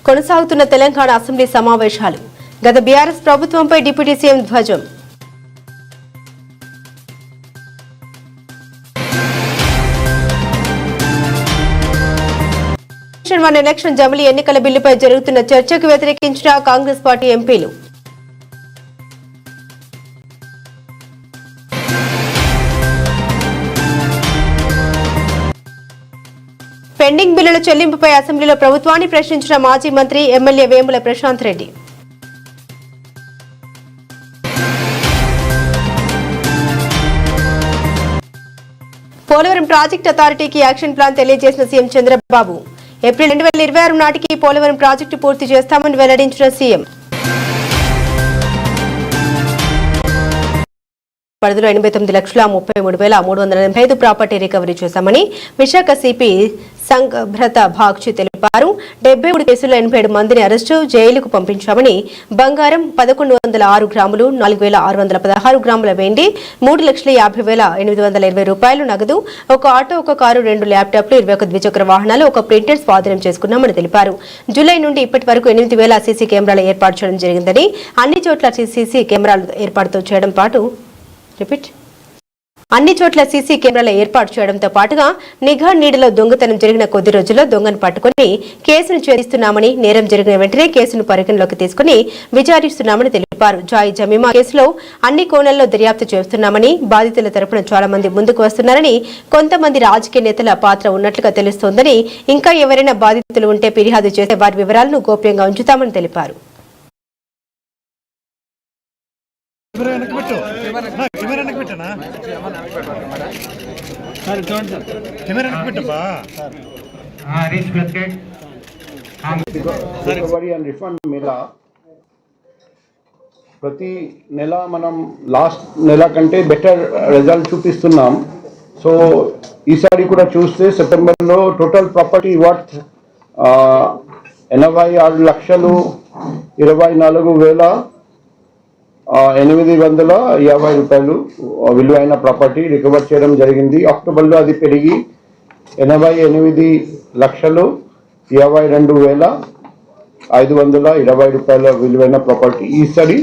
కొనసాగుతున్న తెలంగాణ అసెంబ్లీ సమావేశాలు. గత బీఆర్ఎస్ ప్రభుత్వంపై డిప్యూటీ సీఎం ధ్వజం. ఎలక్షన్ జమిలీ ఎన్నికల బిల్లుపై జరుగుతున్న చర్చకు వ్యతిరేకించిన కాంగ్రెస్ పార్టీ ఎంపీలు. పెండింగ్ బిల్లుల చెల్లింపుపై అసెంబ్లీలో ప్రభుత్వాన్ని ప్రశ్నించిన మాజీ మంత్రి ఎమ్మెల్యే వేముల ప్రశాంత్ రెడ్డి. పోలవరం ప్రాజెక్టు అథారిటీకి యాక్షన్ ప్లాన్ తెలియజేసిన సీఎం చంద్రబాబు. ఏప్రిల్ 2026 నాటికి పోలవరం ప్రాజెక్టు పూర్తి చేస్తామని వెల్లడించిన సీఎం. పరిధిలో 89,33,385 ప్రాపర్టీ రికవరీ చేశామని విశాఖ సిపి సంఘభ్రత బాగ్చి తెలిపారు. 73 కేసుల్లో 87 మందిని అరెస్టు, జైలుకు పంపించామని, బంగారం 1106 గ్రాములు, 4,616 గ్రాముల వెండి, 3,50,820 రూపాయలు నగదు, ఒక ఆటో, ఒక కారు, 2 ల్యాప్టాప్లు, 21 ద్విచక్ర వాహనాలు, ఒక ప్రింటర్ స్వాధీనం చేసుకున్నామని తెలిపారు. జూలై నుండి ఇప్పటి వరకు 8,000 సీసీ కెమెరాలు ఏర్పాటు చేయడం జరిగిందని, అన్ని చోట్ల సీసీ కెమెరాలు ఏర్పాటు చేయడం పాటు అన్ని చోట్ల సీసీ కెమెరాల ఏర్పాటు చేయడంతో పాటుగా నిఘా నీడలో దొంగతనం జరిగిన కొద్ది రోజుల్లో దొంగను పట్టుకుని కేసును ఛేదిస్తున్నామని, నేరం జరిగిన వెంటనే కేసును పరిగణలోకి తీసుకుని విచారిస్తున్నామని తెలిపారు. జాయి జమీమా కేసులో అన్ని కోణాల్లో దర్యాప్తు చేస్తున్నామని, బాధితుల తరపున చాలా మంది ముందుకు వస్తున్నారని, కొంతమంది రాజకీయ నేతల పాత్ర ఉన్నట్లుగా తెలుస్తోందని, ఇంకా ఎవరైనా బాధితులు ఉంటే ఫిర్యాదు చేసే వారి వివరాలను గోప్యంగా ఉంచుతామని తెలిపారు. ప్రతి నెల మనం లాస్ట్ నెల కంటే బెటర్ రిజల్ట్ చూపిస్తున్నాం. సో ఈసారి కూడా చూస్తే సెప్టెంబర్లో టోటల్ ప్రాపర్టీ వర్త్ 86,24,850 రూపాయలు విలువైన ప్రాపర్టీ రికవర్ చేయడం జరిగింది. అక్టోబర్లో అది పెరిగి 88,52,520 రూపాయల విలువైన ప్రాపర్టీ ఈసారి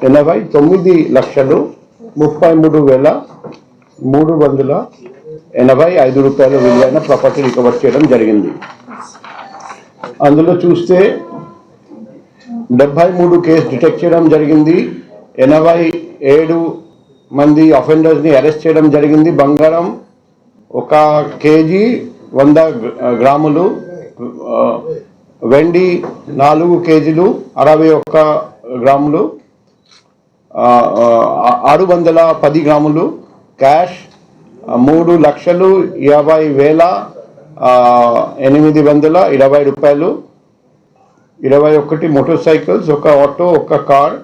89,33,385 రూపాయల విలువైన ప్రాపర్టీ రికవర్ చేయడం జరిగింది. అందులో చూస్తే 73 కేసు డిటెక్ట్ చేయడం జరిగింది. 87 మంది అఫెండర్స్ని అరెస్ట్ చేయడం జరిగింది. బంగారం 1 కేజీ 100 గ్రాములు, వెండి 4 కేజీలు 61 గ్రాములు, 610 గ్రాములు, క్యాష్ 3,50,820 రూపాయలు, 21 motor cycles, 1 auto, 1 car,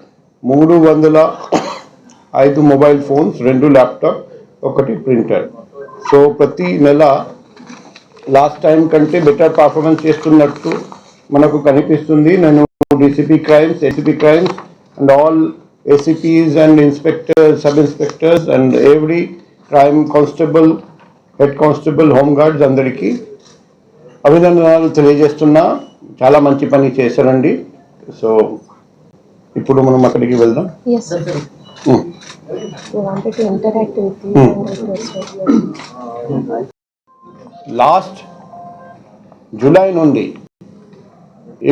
305 mobile phones, 2 laptop, 1 printer. So ప్రతి నెల లాస్ట్ టైం కంటే బెటర్ పర్ఫార్మెన్స్ చేస్తున్నట్టు మనకు కనిపిస్తుంది. నేను DCP crimes, ACP crimes and all ACPs and inspectors, sub inspectors and every crime constable, head constable, home guards అందరికీ అభినందనలు తెలియజేస్తున్నా. చాలా మంచి పని చేశారండి. సో ఇప్పుడు మనం అక్కడికి వెళ్దాం. లాస్ట్ జూలై నుండి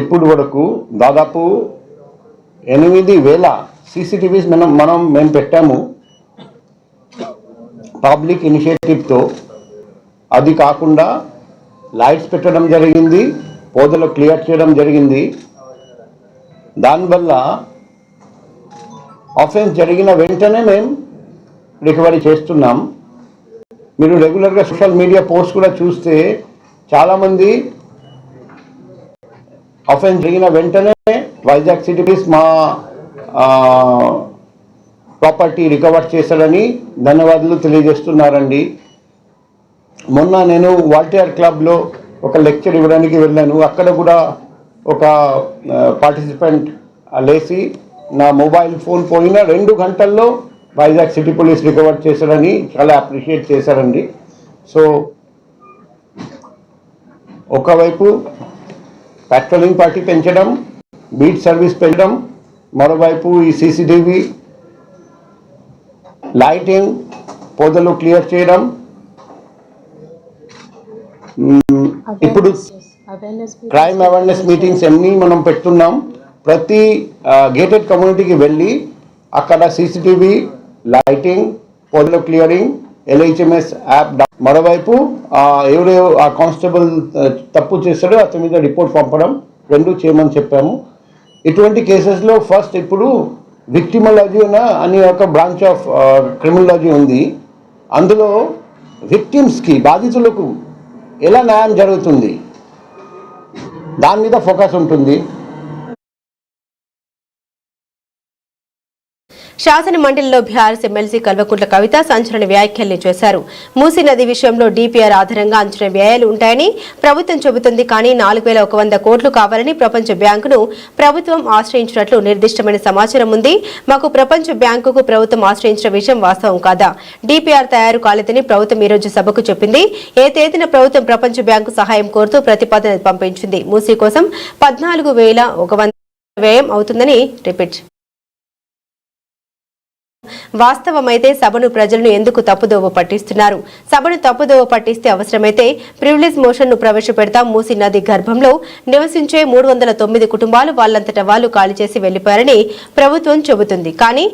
ఇప్పుడు వరకు దాదాపు 8,000 CCTVs మేము పెట్టాము పబ్లిక్ ఇనిషియేటివ్తో. అది కాకుండా లైట్స్ పెట్టడం జరిగింది, పోదలు క్లియర్ చేయడం జరిగింది. దానివల్ల ఆఫెన్స్ జరిగిన వెంటనే మేము రికవరీ చేస్తున్నాం. మీరు రెగ్యులర్గా సోషల్ మీడియా పోస్ట్ కూడా చూస్తే చాలామంది ఆఫెన్స్ జరిగిన వెంటనే వైజాగ్ సిటీస్ మా ప్రాపర్టీ రికవర్ చేశారని ధన్యవాదాలు తెలియజేస్తున్నారండి. మొన్న నేను వాల్టీఆర్ క్లబ్లో ఒక లెక్చర్ ఇవ్వడానికి వెళ్ళాను. అక్కడ కూడా ఒక పార్టిసిపెంట్ లేచి నా మొబైల్ ఫోన్ పోయిన 2 గంటల్లో వైజాగ్ సిటీ పోలీస్ రికవర్ చేశారని చాలా అప్రిషియేట్ చేశారండి. సో ఒకవైపు పెట్రోలింగ్ పార్టీ పెంచడం, బీట్ సర్వీస్ పెంచడం, మరోవైపు ఈ సీసీటీవీ, లైటింగ్, పొదలు క్లియర్ చేయడం, ఇప్పుడు క్రైమ్ అవేర్నెస్ మీటింగ్స్ అన్నీ మనం పెడుతున్నాం. ప్రతి గేటెడ్ కమ్యూనిటీకి వెళ్ళి అక్కడ సీసీటీవీ, లైటింగ్, పొదలు క్లియరింగ్, LHMS యాప్. మరోవైపు ఎవరు ఆ కానిస్టేబుల్ తప్పు చేస్తాడో అతని మీద రిపోర్ట్ పంపడం, 2 చేయమని చెప్పాము. ఇటువంటి కేసెస్లో ఫస్ట్ ఇప్పుడు విక్టిమాలజీ అని ఒక బ్రాంచ్ ఆఫ్ క్రిమినాలజీ ఉంది. అందులో విక్టిమ్స్కి, బాధితులకు ఎలా న్యాయం జరుగుతుంది దాని మీద ఫోకస్ ఉంటుంది. శాసన మండలిలో బీఆర్ఎస్ ఎమ్మెల్సీ కల్వకుంట్ల కవిత సంచలన వ్యాఖ్యలు చేశారు. మూసీ నది విషయంలో DPR ఆధారంగా అంచనా వ్యయాలు ఉంటాయని ప్రభుత్వం చెబుతుంది. కానీ 4100 కోట్లు కావాలని ప్రపంచ బ్యాంకును ప్రభుత్వం ఆశ్రయించినట్లు నిర్దిష్టమైన సమాచారం ఉంది. మాకు ప్రపంచ బ్యాంకుకు ప్రభుత్వం ఆశ్రయించిన విషయం వాస్తవం కాదా? DPR తయారు కాలేదని ప్రభుత్వం ఈ రోజు సభకు చెప్పింది. ఏ తేదీన ప్రభుత్వం ప్రపంచ బ్యాంకు సహాయం కోరుతూ ప్రతిపాదన పంపించింది. మూసీ కోసం 14,100 వ్యయం అవుతుందని రిపీట్. వాస్తవమైతే సభను ప్రజలను ఎందుకు తప్పుదోవ పట్టిస్తున్నారు? సభను తప్పుదోవ పట్టిస్తే అవసరమైతే ప్రివిలేజ్ మోషన్ ను ప్రవేశపెడతాం. మూసీ నది గర్భంలో నివసించే 309 కుటుంబాలు వాళ్ళంతట వాళ్ళు ఖాళీ చేసి వెళ్లిపోయారని ప్రభుత్వం చెబుతుంది. కానీ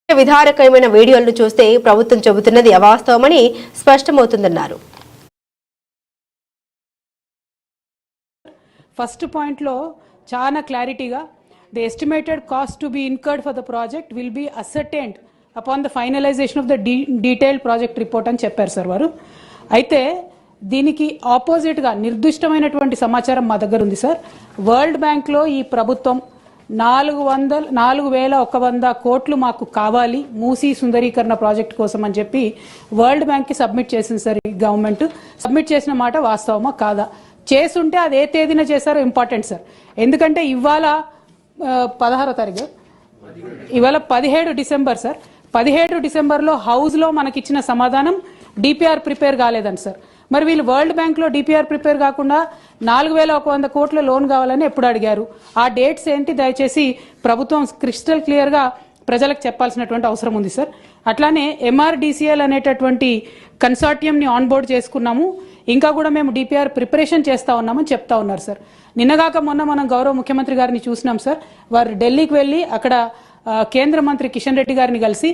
విధారకమైన వీడియోలను చూస్తే ప్రభుత్వం చెబుతున్నది అవాస్తవమని స్పష్టమవుతుందన్నారు. ఫస్ట్ పాయింట్ లో చాలా క్లారిటీగా the estimated cost to be incurred for the project will be ascertained upon the finalization of the detailed project report అని చెప్పారు సార్ వారు. అయితే దీనికి ఆపోజిట్గా నిర్దిష్టమైనటువంటి సమాచారం మా దగ్గర ఉంది సార్. వరల్డ్ బ్యాంక్లో ఈ ప్రభుత్వం 4,100 కోట్లు మాకు కావాలి మూసీ సుందరీకరణ ప్రాజెక్ట్ కోసం అని చెప్పి వరల్డ్ బ్యాంక్కి సబ్మిట్ చేసింది సార్. ఈ గవర్నమెంట్ సబ్మిట్ చేసిన మాట వాస్తవమా కాదా? చేసుంటే అది ఏ తేదీన చేశారో ఇంపార్టెంట్ సార్. ఎందుకంటే ఇవాళ 16వ తారీఖు, ఇవాళ 17 డిసెంబర్ సార్. 17 డిసెంబర్లో హౌస్లో మనకిచ్చిన సమాధానం DPR ప్రిపేర్ కాలేదని సార్. మరి వీళ్ళు వరల్డ్ బ్యాంక్లో DPR ప్రిపేర్ కాకుండా 4,100 కోట్ల లోన్ కావాలని ఎప్పుడు అడిగారు? ఆ డేట్స్ ఏంటి దయచేసి ప్రభుత్వం క్రిస్టల్ క్లియర్గా ప్రజలకు చెప్పాల్సినటువంటి అవసరం ఉంది సార్. అట్లానే MRDCL అనేటటువంటి కన్సార్టియంని ఆన్బోర్డ్ చేసుకున్నాము. ఇంకా కూడా మేము DPR ప్రిపరేషన్ చేస్తూ ఉన్నామని చెప్తా ఉన్నారు సార్. నిన్నగాక మొన్న మనం గౌరవ ముఖ్యమంత్రి గారిని చూసినాం సార్. వారు ఢిల్లీకి వెళ్ళి అక్కడ కేంద్ర మంత్రి కిషన్ రెడ్డి గారిని కలిసి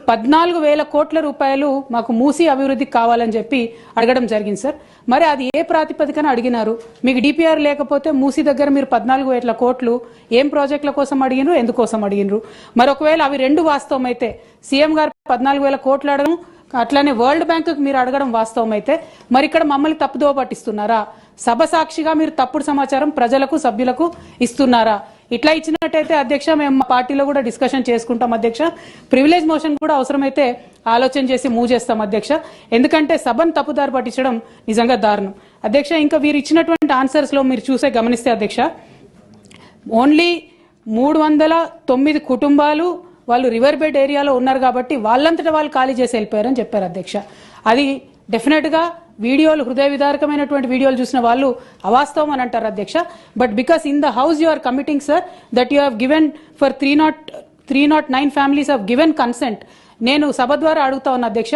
14,000 కోట్ల రూపాయలు మాకు మూసీ అభివృద్ధికి కావాలని చెప్పి అడగడం జరిగింది సార్. మరి అది ఏ ప్రాతిపదికన అడిగినారు? మీకు DPR లేకపోతే మూసీ దగ్గర మీరు 14,000 కోట్లు ఏం ప్రాజెక్టుల కోసం అడిగినరు, ఎందుకోసం అడిగినరు? మరి ఒకవేళ అవి రెండు వాస్తవం అయితే సీఎం గారు 14,000 కోట్లు అడగడం, అట్లానే వరల్డ్ బ్యాంకుకు మీరు అడగడం వాస్తవం అయితే మరి ఇక్కడ మమ్మల్ని తప్పుదోవ పట్టిస్తున్నారా? సభ సాక్షిగా మీరు తప్పుడు సమాచారం ప్రజలకు, సభ్యులకు ఇస్తున్నారా? ఇట్లా ఇచ్చినట్టయితే అధ్యక్ష మేము మా పార్టీలో కూడా డిస్కషన్ చేసుకుంటాం అధ్యక్ష. ప్రివిలేజ్ మోషన్ కూడా అవసరమైతే ఆలోచన చేసి మూవ్ చేస్తాం అధ్యక్ష. ఎందుకంటే సభను తప్పుదారి పట్టించడం నిజంగా దారుణం అధ్యక్ష. ఇంకా వీరు ఇచ్చినటువంటి ఆన్సర్స్ లో మీరు చూసే గమనిస్తే అధ్యక్ష, ఓన్లీ 309 కుటుంబాలు వాళ్ళు రివర్ బెడ్ ఏరియాలో ఉన్నారు కాబట్టి వాళ్ళంతటా వాళ్ళు ఖాళీ చేసి వెళ్ళిపోయారని చెప్పారు అధ్యక్ష. అది డెఫినెట్ గా వీడియోలు, హృదయ విదారకమైనటువంటి వీడియోలు చూసిన వాళ్ళు అవాస్తవం అని అంటారు అధ్యక్ష. But because in the house you are committing sir that you have given for 309 families have given consent. నేను సభ ద్వారా అడుగుతా ఉన్నా అధ్యక్ష,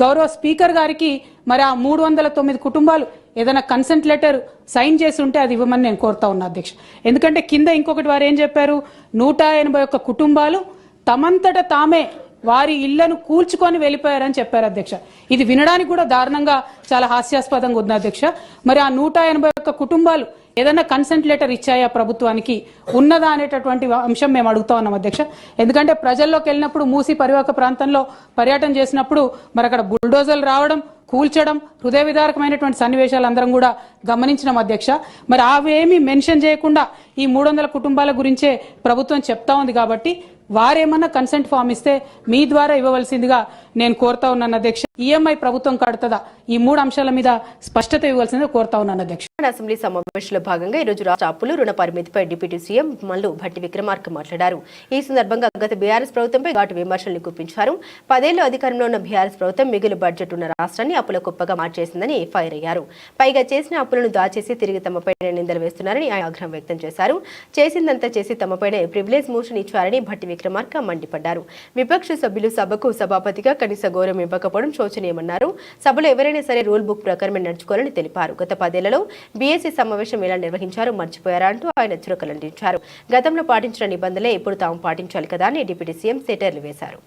గౌరవ స్పీకర్ గారికి మరి ఆ 309 కుటుంబాలు ఏదైనా కన్సెంట్ లెటర్ సైన్ చేసి ఉంటే అది ఇవ్వమని నేను కోరుతా ఉన్నా అధ్యక్ష. ఎందుకంటే కింద ఇంకొకటి వారు ఏం చెప్పారు, 181 కుటుంబాలు తమంతట తామే వారి ఇళ్లను కూల్చుకొని వెళ్ళిపోయారని చెప్పారు అధ్యక్ష. ఇది వినడానికి కూడా దారుణంగా చాలా హాస్యాస్పదంగా ఉంది అధ్యక్ష. మరి ఆ 181 కుటుంబాలు ఏదైనా కన్సెంట్ లెటర్ ఇచ్చాయా ప్రభుత్వానికి, ఉన్నదా అనేటటువంటి అంశం మేము అడుగుతా ఉన్నాం అధ్యక్ష. ఎందుకంటే ప్రజల్లోకి వెళ్ళినప్పుడు మూసీ పరివాహక ప్రాంతంలో పర్యటన చేసినప్పుడు మరి అక్కడ బుల్డోజర్లు రావడం, కూల్చడం, హృదయ విదారకమైనటువంటి సన్నివేశాలు అందరం కూడా గమనించినాం అధ్యక్ష. మరి అవేమి మెన్షన్ చేయకుండా ఈ 300 కుటుంబాల గురించే ప్రభుత్వం చెప్తా ఉంది కాబట్టి వారేమన్నా కన్సెంట్ ఫామ్ ఇస్తే మీ ద్వారా ఇవ్వవలసిందిగా నేను కోరుతా ఉన్నాను అధ్యక్ష. ఈఎంఐ ప్రభుత్వం కడుతుందా, ఈ 3 అంశాల మీద స్పష్టత ఇవ్వాల్సిందిగా కోరుతా ఉన్నాను అధ్యక్ష. అసెంబ్లీ సమావేశంలో భాగంగా ఈ రోజు రాష్ట్ర అప్పులు రుణ పరిమితిపై డిప్యూటీ సీఎం మల్లు భట్టి విక్రమార్క మాట్లాడారు. ఈ సందర్భంగా గత బీఆర్ఎస్ ప్రభుత్వంపై ఘాటు విమర్శలు గుప్పించారు. 10 ఏళ్లు అధికారంలో ఉన్న బీఆర్ఎస్ ప్రభుత్వం మిగులు బడ్జెట్ ఉన్న రాష్ట్రాన్ని అప్పుల కుప్పగా మార్చేసిందని ఫైర్ అయ్యారు. పైగా చేసిన అప్పులను దాచేసి తిరిగి తమపై నిందలు వేస్తున్నారని ఆయన ఆగ్రహం వ్యక్తం చేశారు. చేసిందంతా చేసి తమపైనే ప్రివిలేజ్ మోషన్ ఇచ్చారని భట్టి విక్రమార్క మండిపడ్డారు. విపక్ష సభ్యులు సభకు సభాపతిగా కనీస గౌరవం ఇవ్వకపోవడం శోచనీయమన్నారు. సభలో ఎవరైనా సరే రూల్ బుక్ ప్రకారమే నడుచుకోవాలని తెలిపారు. గత 10 ఏళ్లలో బీఎస్సీ సమావేశం ఎలా నిర్వహించారో మర్చిపోయారా అంటూ ఆయన చురకలంటించారు. గతంలో పాటించిన నిబంధనలే ఇప్పుడు తాము పాటించాలి కదా అని డిప్యూటీ సీఎం సెటర్లు వేశారు.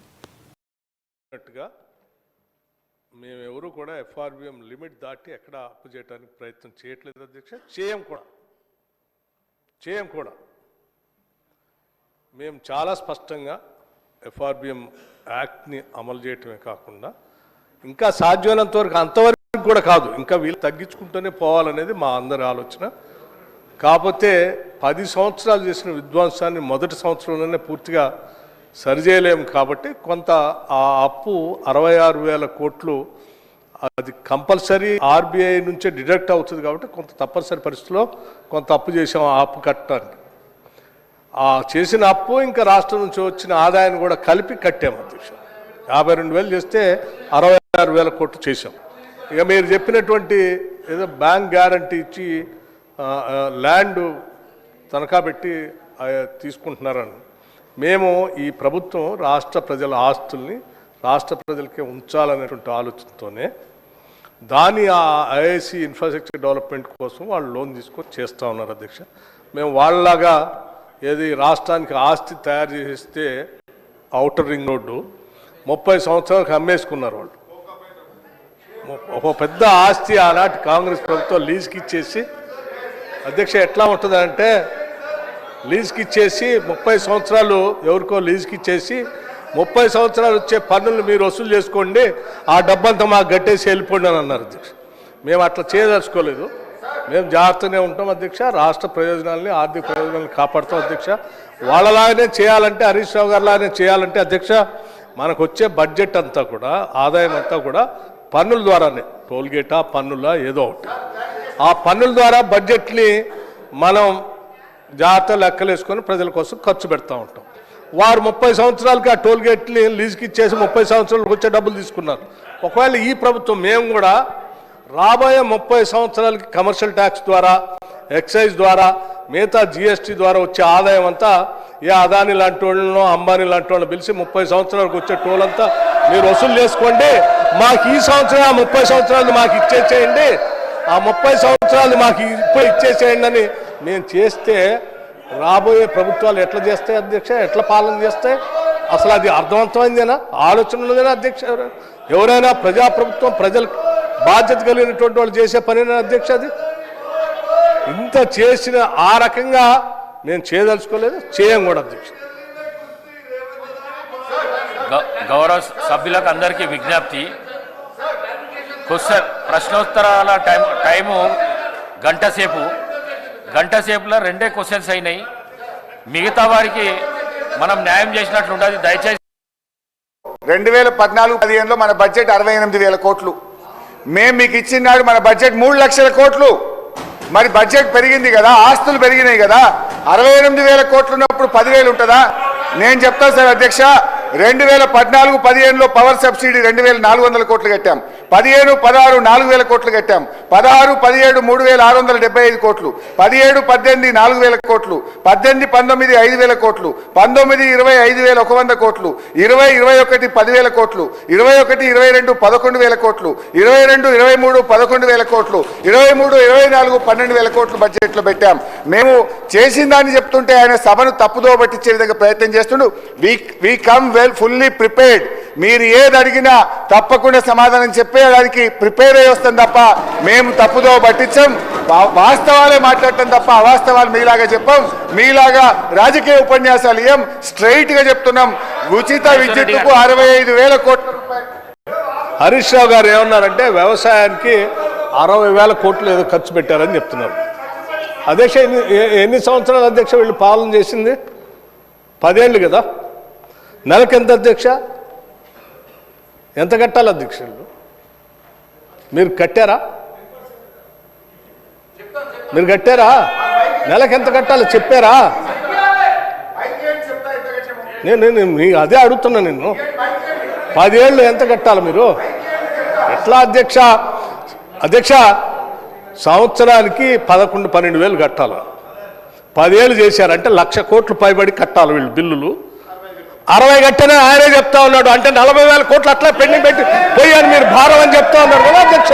మేమెవరూ కూడా ఎఫ్ఆర్బిఎం లిమిట్ దాటి ఎక్కడ అప్పు చేయడానికి ప్రయత్నం చేయట్లేదు అధ్యక్ష. చేయం కూడా మేము చాలా స్పష్టంగా ఎఫ్ఆర్బిఎం యాక్ట్ని అమలు చేయటమే కాకుండా ఇంకా సాధ్యమైనంత వరకు అంతవరకు కూడా కాదు, ఇంకా వీళ్ళు తగ్గించుకుంటూనే పోవాలనేది మా అందరి ఆలోచన. కాకపోతే 10 సంవత్సరాలు చేసిన విధ్వంసాన్ని మొదటి సంవత్సరంలోనే పూర్తిగా సరిచేయలేము కాబట్టి కొంత ఆ అప్పు 66,000 కోట్లు అది కంపల్సరీ ఆర్బీఐ నుంచే డిడక్ట్ అవుతుంది కాబట్టి కొంత తప్పనిసరి పరిస్థితిలో కొంత అప్పు చేసాం. ఆ అప్పు కట్టడానికి ఆ చేసిన అప్పు ఇంకా రాష్ట్రం నుంచి వచ్చిన ఆదాయాన్ని కూడా కలిపి కట్టాము అధ్యక్ష. 52,000 చేస్తే 66,000 కోట్లు చేసాం. ఇక మీరు చెప్పినటువంటి ఏదో బ్యాంక్ గ్యారంటీ ఇచ్చి ల్యాండ్ తనఖా పెట్టి తీసుకుంటున్నారని, మేము ఈ ప్రభుత్వం రాష్ట్ర ప్రజల ఆస్తుల్ని రాష్ట్ర ప్రజలకే ఉంచాలనేటువంటి ఆలోచనతోనే దాని ఆ ఐఐసి ఇన్ఫ్రాస్ట్రక్చర్ డెవలప్మెంట్ కోసం వాళ్ళు లోన్ తీసుకొని చేస్తూ ఉన్నారు అధ్యక్ష. మేము వాళ్ళలాగా ఏది రాష్ట్రానికి ఆస్తి తయారు చేస్తే ఔటర్ రింగ్ రోడ్డు 30 సంవత్సరాలకు అమ్మేసుకున్నారు వాళ్ళు. ఒక పెద్ద ఆస్తి ఆనాటి కాంగ్రెస్ ప్రభుత్వం లీజ్కి ఇచ్చేసి అధ్యక్ష ఎట్లా ఉంటుందంటే లీజ్కి ఇచ్చేసి 30 సంవత్సరాలు ఎవరికో లీజ్కి ఇచ్చేసి 30 సంవత్సరాలు వచ్చే పన్నులు మీరు వసూలు చేసుకోండి, ఆ డబ్బంతా మాకు గట్టేసి వెళ్ళిపోండి అని అన్నారు అధ్యక్ష. మేము అట్లా చేయదలుచుకోలేదు. మేము జాగ్రత్తనే ఉంటాం అధ్యక్ష. రాష్ట్ర ప్రయోజనాలని ఆర్థిక ప్రయోజనాలను కాపాడుతాం అధ్యక్ష. వాళ్ళలాగానే చేయాలంటే హరీష్ రావు గారు లాగానే చేయాలంటే అధ్యక్ష మనకు వచ్చే బడ్జెట్ అంతా కూడా ఆదాయం అంతా కూడా పన్నుల ద్వారానే, టోల్గేటా పన్నులా ఏదో ఒకటి, ఆ పన్నుల ద్వారా బడ్జెట్ని మనం జాగ్రత్త లెక్కలేసుకొని ప్రజల కోసం ఖర్చు పెడతా ఉంటాం. వారు 30 సంవత్సరాలకి ఆ టోల్గేట్ని లీజుకి ఇచ్చేసి 30 సంవత్సరాలకు వచ్చే డబ్బులు తీసుకున్నారు. ఒకవేళ ఈ ప్రభుత్వం మేము కూడా రాబోయే 30 సంవత్సరాలకి కమర్షియల్ ట్యాక్స్ ద్వారా, ఎక్సైజ్ ద్వారా, మిగతా జిఎస్టీ ద్వారా వచ్చే ఆదాయం అంతా ఏ అదాని లాంటి వాళ్ళనో అంబానీ లాంటి వాళ్ళని పిలిచి 30 సంవత్సరాలకు వచ్చే టోల్ అంతా మీరు వసూలు చేసుకోండి, మాకు ఈ సంవత్సరం 30 సంవత్సరాలు మాకు ఇచ్చేసేయండి, ఆ 30 సంవత్సరాలు మాకు ఇప్పుడు ఇచ్చేసేయండి అని నేను చేస్తే రాబోయే ప్రభుత్వాలు ఎట్లా చేస్తాయి అధ్యక్ష, ఎట్లా పాలన చేస్తాయి? అసలు అది అర్థవంతమైందేనా, ఆలోచన ఉన్నదేనా అధ్యక్ష? ఎవరైనా ప్రజాప్రభుత్వం ప్రజలకు బాధ్యత కలిగినటువంటి వాళ్ళు చేసే పనేనా అధ్యక్ష? అది ఇంత చేసిన ఆ రకంగా నేను చేయదలుచుకోలేదు, చేయం కూడా అధ్యక్ష. గౌరవ సభ్యులకు అందరికీ విజ్ఞప్తి, ప్రశ్నోత్తరాల టైము గంట సేపులో 2 క్వశ్చన్స్ అయినాయి. మిగతా వారికి మనం న్యాయం చేసినట్లు ఉంటుంది. దయచేసి 2014-15లో మన బడ్జెట్ 68,000 కోట్లు. మేము మీకు ఇచ్చినాడు మన బడ్జెట్ 3 లక్షల కోట్లు. మరి బడ్జెట్ పెరిగింది కదా, ఆస్తులు పెరిగినాయి కదా. 68,000 కోట్లు ఉన్నప్పుడు 10,000 ఉంటుందా? నేను చెప్తాను సార్ అధ్యక్ష, 2014-15లో పవర్ సబ్సిడీ 2,400 కోట్లు కట్టాం. 15-16 4,000 కోట్లు కట్టాం. 16-17 3,675 కోట్లు. 17-18 4,000 కోట్లు. 18-19 5,000 కోట్లు. 19-20 5,100 కోట్లు. 20-21 10,000 కోట్లు. 21-22 11,000 కోట్లు. 22-23 11,000 కోట్లు. 23-24 12,000 కోట్లు బడ్జెట్లో పెట్టాం. మేము చేసిన దాన్ని చెప్తుంటే ఆయన సభను తప్పుదో పట్టించే విధంగా ప్రయత్నం చేస్తుండు. We come well fully prepared. మీరు ఏది అడిగినా తప్పకుండా సమాధానం చెప్పేదానికి ప్రిపేర్ అయ్యి వస్తాం తప్ప మేము తప్పుదో పట్టించాం. వాస్తవాలే మాట్లాడటం తప్ప అవాస్తవాలు మీలాగా చెప్పాం. మీలాగా రాజకీయ ఉపన్యాసాలు ఏం, స్ట్రైట్ గా చెప్తున్నాం. ఉచిత విద్యుత్తుకు 65,000 కోట్ల రూపాయలు. హరీష్ రావు గారు ఏమన్నారంటే వ్యవసాయానికి 60,000 కోట్లు ఏదో ఖర్చు పెట్టారని చెప్తున్నారు. అధ్యక్ష ఎన్ని సంవత్సరాలు అధ్యక్ష వీళ్ళు పాలన చేసింది? 10 ఏళ్ళు కదా. నెలకు ఎంత అధ్యక్ష? ఎంత కట్టాలి అధ్యక్ష? మీరు కట్టారా? నెలకు ఎంత కట్టాలో చెప్పారా? నేను అదే అడుగుతున్నా. నిన్ను 10 ఏళ్ళు ఎంత కట్టాలి మీరు? ఎట్లా అధ్యక్ష? సంవత్సరానికి 11-12 వేలు కట్టాలి. 10 ఏళ్ళు చేశారంటే 1,00,000 కోట్లు పైబడి కట్టాలి వీళ్ళు బిల్లులు. 60 కట్టినా ఆయనే చెప్తా ఉన్నాడు. అంటే 40,000 కోట్లు అట్లా పెండింగ్ పెట్టి పోయాను మీరు భారం అని చెప్తా ఉన్నారు కదా అధ్యక్ష.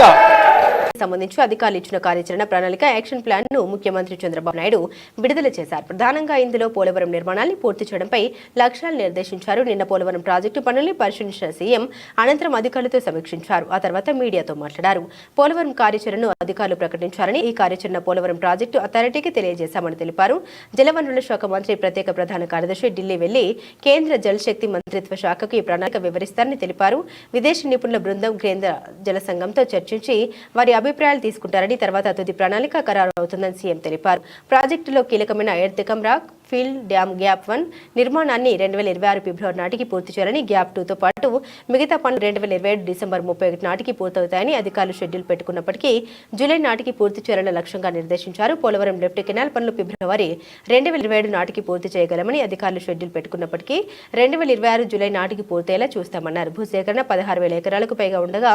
సంబంధించి అధికారులు ఇచ్చిన కార్యాచరణ ప్రణాళిక యాక్షన్ ప్లాన్ ను ముఖ్యమంత్రి చంద్రబాబు నాయుడు విడుదల చేశారు. ప్రధానంగా ఇందులో పోలవరం నిర్మాణాన్ని పూర్తి చేయడంపై లక్ష్యాలు నిర్దేశించారు. నిన్న పోలవరం ప్రాజెక్టు పనుల్ని పరిశీలించిన సీఎం అనంతరం అధికారులతో సమీక్షించారు. ఆ తర్వాత మీడియాతో మాట్లాడారు. పోలవరం కార్యాచరణను అధికారులు ప్రకటించారని, ఈ కార్యాచరణ పోలవరం ప్రాజెక్టు అథారిటీకి తెలియజేశామని తెలిపారు. జలవనరుల శాఖ మంత్రి ప్రత్యేక ప్రధాన కార్యదర్శి ఢిల్లీ వెళ్లి కేంద్ర జలశక్తి మంత్రిత్వ శాఖకు ఈ ప్రణాళిక వివరిస్తారని తెలిపారు. విదేశీ నిపుణుల బృందం కేంద్ర జల సంఘంతో చర్చించి వారి అభిప్రాయాలు తీసుకుంటారని, తర్వాత తుది ప్రణాళిక ఖరారు అవుతుందని సీఎం తెలిపారు. ప్రాజెక్టులో కీలకమైన ఎర్తికం రాక్ ఫీల్డ్ డ్యామ్ గ్యాప్ 1 నిర్మాణాన్ని 2026 ఫిబ్రవరి నాటికి పూర్తి చేయాలని, గ్యాప్ 2తో పాటు మిగతా పనులు 2027 డిసెంబర్ 31 నాటికి పూర్తవుతాయని అధికారులు షెడ్యూల్ పెట్టుకున్నప్పటికీ జూలై నాటికి పూర్తి చేయాలని లక్ష్యంగా నిర్దేశించారు. పోలవరం లెఫ్ట్ కెనాల్ పనులు ఫిబ్రవరి 2027 నాటికి పూర్తి చేయగలమని అధికారులు షెడ్యూల్ పెట్టుకున్నప్పటికీ 2026 జూలై నాటికి పూర్తయ్యేలా చూస్తామన్నారు. భూసేకరణ 16,000 ఎకరాలకు పైగా ఉండగా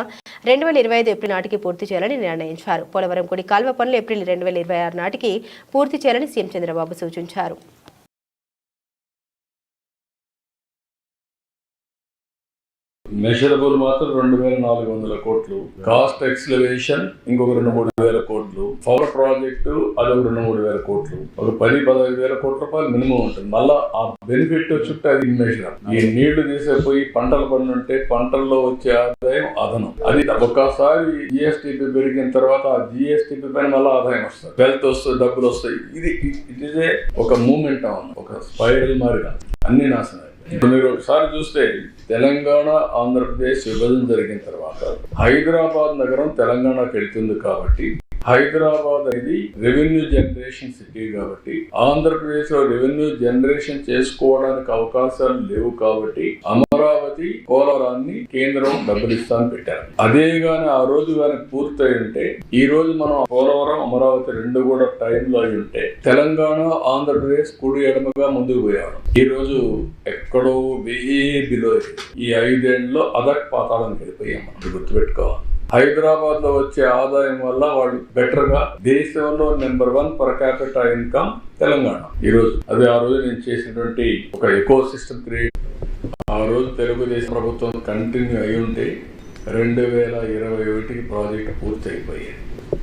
2025 ఏప్రిల్ నాటికి పూర్తి చేయాలని నిర్ణయించారు. పోలవరం కుడి కాల్వ పనులు ఏప్రిల్ 2026 నాటికి పూర్తి చేయాలని సీఎం చంద్రబాబు సూచించారు. మెషరబుల్ మాత్రం 2,400 కోట్లు, కాస్ట్ ఎక్స్లవేషన్ ఇంకొక 2-3 వేల కోట్లు, పవర్ ప్రాజెక్టు అదొక 2-3 వేల కోట్లు, ఒక 10-15 వేల కోట్ల రూపాయలు మినిమం ఉంటుంది. మళ్ళా ఆ బెనిఫిట్ చుట్టూ అది ఇన్మెషర్. ఈ నీళ్లు తీసేపోయి పంటలు పండుంటే పంటల్లో వచ్చే ఆదాయం అదనం. అది ఒక్కసారి జిఎస్టిపి పెరిగిన తర్వాత ఆ జిఎస్టిపి పైన మళ్ళీ ఆదాయం వస్తుంది, వెల్త్ వస్తుంది, డబ్బులు వస్తాయి. ఇదే ఒక మూమెంట్ అవును, ఒక స్పైరల్ మారిగా అన్ని నాశనం. మీరు ఒకసారి చూస్తే తెలంగాణ ఆంధ్రప్రదేశ్ విభజన జరిగిన తర్వాత హైదరాబాద్ నగరం తెలంగాణకు వెళ్తుంది కాబట్టి హైదరాబాద్ అనేది రెవెన్యూ జనరేషన్ సిటీ కాబట్టి ఆంధ్రప్రదేశ్ లో రెవెన్యూ జనరేషన్ చేసుకోవడానికి అవకాశాలు లేవు కాబట్టి అమరావతి పోలవరాన్ని కేంద్రం డబ్బులు ఇస్తాను పెట్టారు. అదే గాని ఆ రోజు గాని పూర్తయి ఉంటే ఈ రోజు మనం పోలవరం అమరావతి రెండు కూడా టైంలో అయి ఉంటే తెలంగాణ ఆంధ్రప్రదేశ్ కుడి ఎడమగా ముందుకు పోయాడు. ఈ రోజు ఎక్కడో బిలో ఈ 5 ఏళ్లలో అదక్ పాతాళానికి వెళ్ళిపోయాం. మనం గుర్తుపెట్టుకోవాలి. హైదరాబాద్ లో వచ్చే ఆదాయం వల్ల వాళ్ళు బెటర్ గా దేశంలో number 1 per capita income Telangana ఈ రోజు. అదే ఆ రోజు నేను చేసినటువంటి ఒక ఎకో సిస్టమ్ క్రియేట్. ఆ రోజు తెలుగుదేశం ప్రభుత్వం కంటిన్యూ అయి ఉంటే 2021 ప్రాజెక్ట్ పూర్తి అయిపోయాయి.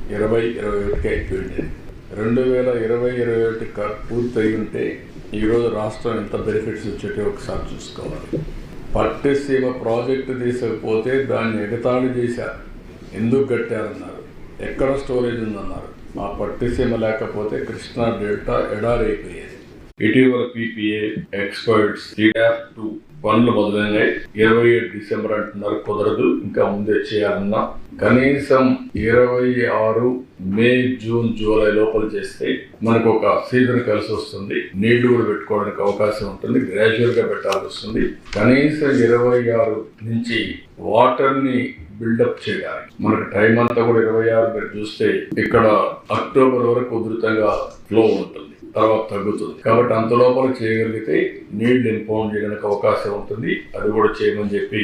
2021 అయిపోయింది. 2020-21 పూర్తి అయి ఉంటే ఈ రోజు రాష్ట్రం ఎంత బెనిఫిట్స్ వచ్చేటో ఒకసారి చూసుకోవాలి. పట్టిసీమ ప్రాజెక్టు తీసుకపోతే దాన్ని ఎగతాళి చేశారు. ఎందుకు కట్టారన్నారు, ఎక్కడ స్టోరేజ్ ఉందన్నారు. ఆ పట్టిసీమ లేకపోతే కృష్ణా డెల్టా ఎడారైపోయేది. ఇటీవల PPA ఎక్స్పర్ట్స్ CDAP-2 పనులు మొదలైనాయి. 27 డిసెంబర్ అంటున్నారు, కుదరదు, ఇంకా ముందే చేయాలన్నా కనీసం 26 మే, జూన్, జూలై లోపల చేస్తే మనకు ఒక సీజన్ కలిసి వస్తుంది. నీళ్లు కూడా పెట్టుకోవడానికి అవకాశం ఉంటుంది. గ్రాడ్యువల్ గా పెట్టాల్సి వస్తుంది. కనీసం 26 నుంచి వాటర్ ని బిల్డప్ చేయాలి. మనకు టైం అంతా కూడా 26 మీరు చూస్తే ఇక్కడ అక్టోబర్ వరకు ఉధృతంగా ఫ్లో ఉంటుంది, తర్వాత తగ్గుతుంది. కాబట్టి అంత లోపల చేయగలిగితే నీళ్లు ఇంపౌండ్ చేయడానికి అవకాశం ఉంటుంది. అది కూడా చేయమని చెప్పి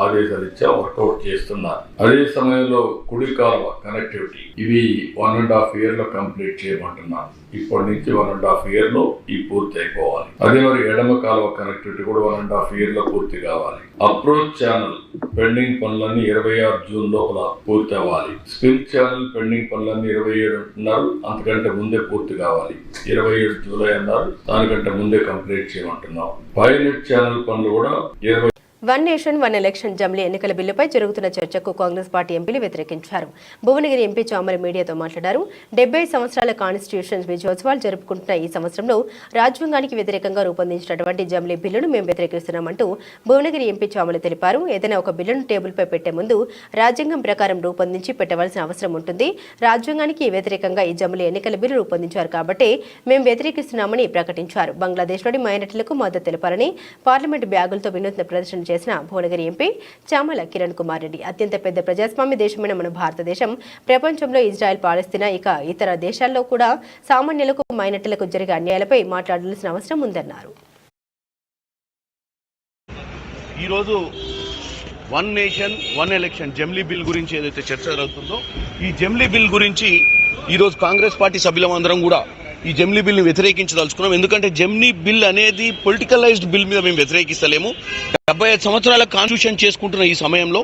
ఆదేశాలు ఇచ్చా, వర్కౌట్ చేస్తున్నారు. అదే సమయంలో కుడి కాలువ కనెక్టివిటీ ఇవి 1.5 year లో కంప్లీట్ చేయమంటున్నారు. ఇప్పటి నుంచి 1.5 year లో ఈ పూర్తి అయిపోవాలి. అదే మరి ఎడమ కాలువ కనెక్టివిటీ కూడా 1.5 year లో పూర్తి కావాలి. అప్రోచ్ ఛానల్ పెండింగ్ పనులన్నీ 26 జూన్ లోపల పూర్తి అవ్వాలి. స్పిల్ ఛానల్ పెండింగ్ పనులన్నీ 27 అంటున్నారు, అంతకంటే ముందే పూర్తి కావాలి. 27 జూలై అన్నారు, దానికంటే ముందే కంప్లీట్ చేయమంటున్నాం. పైలట్ ఛానల్ పనులు కూడా వన్ నేషన్ వన్ ఎలక్షన్ జమిలీ ఎన్నికల బిల్లుపై జరుగుతున్న చర్చకు కాంగ్రెస్ పార్టీ ఎంపీలు వ్యతిరేకించారు. భువనగిరి ఎంపీ చామల మీడియాతో మాట్లాడారు. 70 సంవత్సరాల కాన్స్టిట్యూషన్ విజయోత్సవాలు జరుపుకుంటున్న ఈ సంవత్సరంలో రాజ్యాంగానికి వ్యతిరేకంగా రూపొందించినటువంటి జమిలీ బిల్లును మేము వ్యతిరేకిస్తున్నామంటూ భువనగిరి ఎంపీ చామల తెలిపారు. ఏదైనా ఒక బిల్లును టేబుల్పై పెట్టే ముందు రాజ్యాంగం ప్రకారం రూపొందించి పెట్టవలసిన అవసరం ఉంటుంది. రాజ్యాంగానికి వ్యతిరేకంగా ఈ జమిలీ ఎన్నికల బిల్లు రూపొందించారు కాబట్టి మేము వ్యతిరేకిస్తున్నామని ప్రకటించారు. బంగ్లాదేశ్లోని మైనారిటీలకు మద్దతు తెలపాలని పార్లమెంటు బ్యాగులతో వినూత్న ప్రదర్శన చేసిన భువనగిరి ఎంపీ చామల కిరణ్ కుమార్ రెడ్డి అత్యంత పెద్ద ప్రజాస్వామ్య దేశమైన మన భారతదేశం ప్రపంచంలో ఇజ్రాయెల్ పాలస్తీనా ఇక ఇతర దేశాల్లో కూడా సామాన్యులకు మైనారిటీలకు జరిగే అన్యాయాలపై మాట్లాడాల్సిన అవసరం ఉందన్నారు. ఈరోజు వన్ నేషన్ వన్ ఎలక్షన్ జమిలీ బిల్ గురించి ఏదైతే చర్చ జరుగుతుందో ఈ జమిలీ బిల్ గురించి ఈరోజు కాంగ్రెస్ పార్టీ సభ్యులందరం కూడా ఈ జమిలీ బిల్ని వ్యతిరేకించదలుచుకున్నాం. ఎందుకంటే జమిలీ బిల్ అనేది పొలిటికలైజ్డ్ బిల్ మీద మేము వ్యతిరేకిస్తలేము. 75 సంవత్సరాల కాన్స్టిట్యూషన్ చేసుకుంటున్న ఈ సమయంలో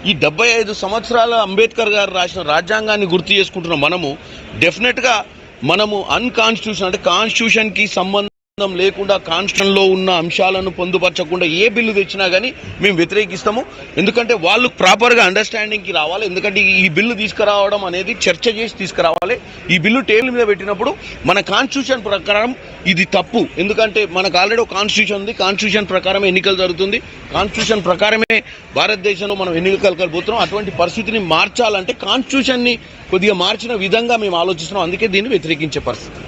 ఈ 75 సంవత్సరాల అంబేద్కర్ గారు రాసిన రాజ్యాంగాన్ని గుర్తు చేసుకుంటున్న డెఫినెట్గా మనము అన్కాన్స్టిట్యూషన్ అంటే కాన్స్టిట్యూషన్కి సంబంధం లేకుండా కాన్స్టిట్యూషన్లో ఉన్న అంశాలను పొందుపరచకుండా ఏ బిల్లు తెచ్చినా కానీ మేము వ్యతిరేకిస్తాము. ఎందుకంటే వాళ్ళు ప్రాపర్గా అండర్స్టాండింగ్కి రావాలి. ఎందుకంటే ఈ బిల్లు తీసుకురావడం అనేది చర్చ చేసి తీసుకురావాలి. ఈ బిల్లు టేబుల్ మీద పెట్టినప్పుడు మన కాన్స్టిట్యూషన్ ప్రకారం ఇది తప్పు. ఎందుకంటే మనకు ఆల్రెడీ ఒక కాన్స్టిట్యూషన్ ఉంది. కాన్స్టిట్యూషన్ ప్రకారమే ఎన్నికలు జరుగుతుంది. కాన్స్టిట్యూషన్ ప్రకారమే భారతదేశంలో మనం ఎన్నికలు కలుపుతున్నాం. అటువంటి పరిస్థితిని మార్చాలంటే కాన్స్టిట్యూషన్ని కొద్దిగా మార్చిన విధంగా మేము ఆలోచిస్తున్నాం. అందుకే దీన్ని వ్యతిరేకించే పరిస్థితి.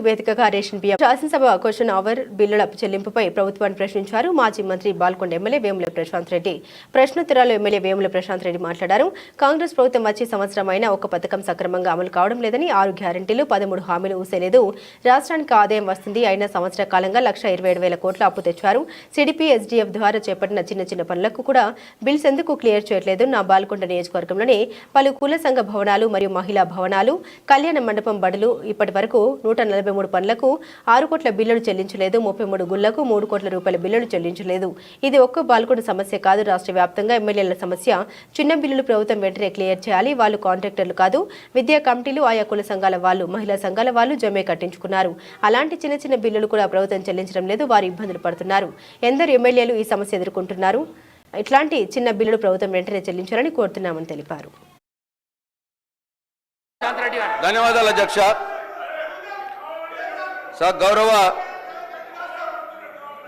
వేదికగా రేషన్ బియ్యం శాసనసభ క్వశ్చన్ అవర్ బిల్లుల చెల్లింపుపై ప్రభుత్వాన్ని ప్రశ్నించారు. మాజీ మంత్రి బాల్కొండ ఎమ్మెల్యే వేముల ప్రశాంత్ రెడ్డి. ప్రశ్నోత్తరాలు ఎమ్మెల్యే వేముల ప్రశాంత్ రెడ్డి మాట్లాడారు. కాంగ్రెస్ ప్రభుత్వం వచ్చి సంవత్సరం అయినా ఒక పథకం సక్రమంగా అమలు కావడం లేదని, 6 గ్యారంటీలు 13 హామీలు ఊసేలేదు. రాష్ట్రానికి ఆదాయం వస్తుంది అయినా సంవత్సర కాలంగా 1,27,000 కోట్ల అప్పు తెచ్చారు. సిడిపి ఎస్డీఎఫ్ ద్వారా చేపట్టిన చిన్న పనులకు కూడా బిల్స్ ఎందుకు క్లియర్ చేయట్లేదు? నా బాల్కొండ నియోజకవర్గంలోని పలు కుల సంఘ భవనాలు మరియు మహిళా భవనాలు, కళ్యాణ మండపం బడులు ఇప్పటి వరకు 143 పనులకు 6 కోట్ల బిల్లులు చెల్లించలేదు. 33 గుళ్లకు 3 కోట్ల రూపాయల బిల్లులు చెల్లించలేదు. ఇది ఒక్క బాల్కొండ సమస్య కాదు, రాష్ట్ర వ్యాప్తంగా ఎమ్మెల్యేల సమస్య. చిన్న బిల్లులు ప్రభుత్వం వెంటనే క్లియర్ చేయాలి. వాళ్ళు కాంట్రాక్టర్లు కాదు, విద్యా కమిటీలు, ఆయా కుల సంఘాల వాళ్ళు, మహిళా సంఘాల వాళ్ళు జమే కట్టించుకున్నారు. అలాంటి చిన్న బిల్లులు కూడా ప్రభుత్వం చెల్లించడం లేదు. వారు ఇబ్బందులు పడుతున్నారు. ఎందరు ఎమ్మెల్యేలు ఈ సమస్య ఎదుర్కొంటున్నారు? ఇట్లాంటి చిన్న బిల్లులు ప్రభుత్వం వెంటనే చెల్లించాలని కోరుతున్నామని తెలిపారు. ధన్యవాదాలు అధ్యక్ష. సార్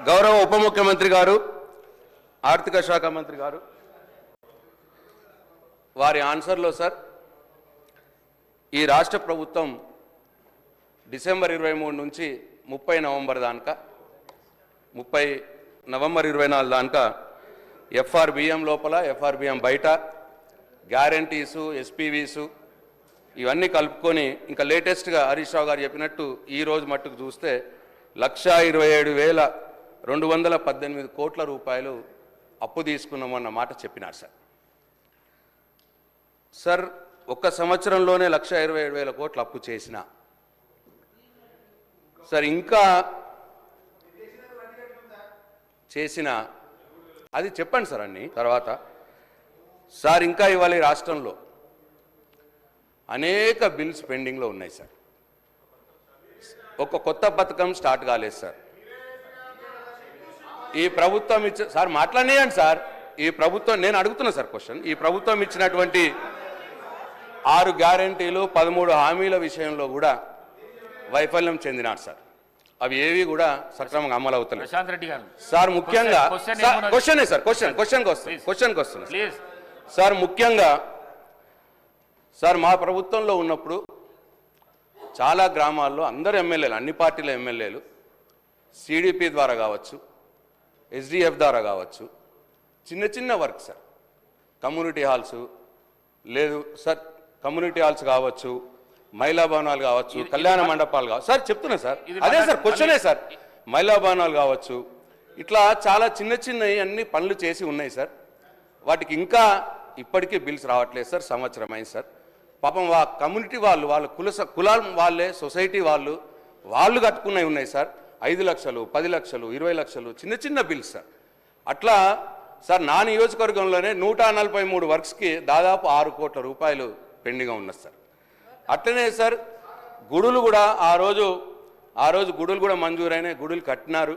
గౌరవ ఉప ముఖ్యమంత్రి గారు, ఆర్థిక శాఖ మంత్రి గారు వారి ఆన్సర్లో సార్ ఈ రాష్ట్ర ప్రభుత్వం డిసెంబర్ 23 నుంచి 30 నవంబర్ దాకా 30 నవంబర్ 24 దాకా ఎఫ్ఆర్బిఎం లోపల ఎఫ్ఆర్బిఎం బయట గ్యారంటీసు ఎస్పీవీసు ఇవన్నీ కలుపుకొని ఇంకా లేటెస్ట్గా హరీష్ రావు గారు చెప్పినట్టు ఈ రోజు మట్టుకు చూస్తే 1,27,218 కోట్ల రూపాయలు అప్పు తీసుకున్నామన్న మాట చెప్పినారు సార్. సార్ ఒక్క సంవత్సరంలోనే 1,27,000 కోట్లు అప్పు చేసిన సార్ ఇంకా చేసిన అది చెప్పండి సార్ అన్ని తర్వాత సార్ ఇంకా ఇవాళ ఈ రాష్ట్రంలో అనేక బిల్స్ పెండింగ్లో ఉన్నాయి సార్. ఒక కొత్త పథకం స్టార్ట్ కాలేదు సార్. ఈ ప్రభుత్వం సార్ మాట్లాడేయండి సార్. ఈ ప్రభుత్వం నేను అడుగుతున్నా సార్ క్వశ్చన్. ఈ ప్రభుత్వం ఇచ్చినటువంటి 6 గ్యారంటీలు 13 హామీల విషయంలో కూడా వైఫల్యం చెందినారు సార్. అవి ఏవి కూడా సక్రమంగా అమలు అవుతున్నాయి. ప్రశాంత్ రెడ్డి గారు సార్ ముఖ్యంగా క్వశ్చనే సార్ క్వశ్చన్కి వస్తుంది సార్. ముఖ్యంగా సార్ మా ప్రభుత్వంలో ఉన్నప్పుడు చాలా గ్రామాల్లో అందరు ఎమ్మెల్యేలు, అన్ని పార్టీల ఎమ్మెల్యేలు సిడిపి ద్వారా కావచ్చు, ఎస్డిఎఫ్ ద్వారా కావచ్చు, చిన్న వర్క్ సార్, కమ్యూనిటీ హాల్స్ లేదు సార్, కమ్యూనిటీ హాల్స్ కావచ్చు, మహిళా భవనాలు కావచ్చు, కళ్యాణ మండపాలు కావచ్చు సార్ చెప్తున్నా సార్. అదే సార్ క్వశ్చనే సార్. మహిళా భవనాలు కావచ్చు, ఇట్లా చాలా చిన్నవి అన్ని పనులు చేసి ఉన్నాయి సార్. వాటికి ఇంకా ఇప్పటికీ బిల్స్ రావట్లేదు సార్. సంవత్సరం అయింది సార్. పాపం కమ్యూనిటీ వాళ్ళ కులాల వాళ్ళే, సొసైటీ వాళ్ళు కట్టుకున్నవి ఉన్నాయి సార్. 5 లక్షలు, 10 లక్షలు, 20 లక్షలు చిన్న బిల్స్ సార్. అట్లా సార్ నా నియోజకవర్గంలోనే 143 వర్క్స్కి దాదాపు 6 కోట్ల రూపాయలు పెండింగ్గా ఉన్నది సార్. అట్లనే సార్ గుడులు కూడా ఆ రోజు గుడులు కూడా మంజూరైన గుడులు కట్టినారు.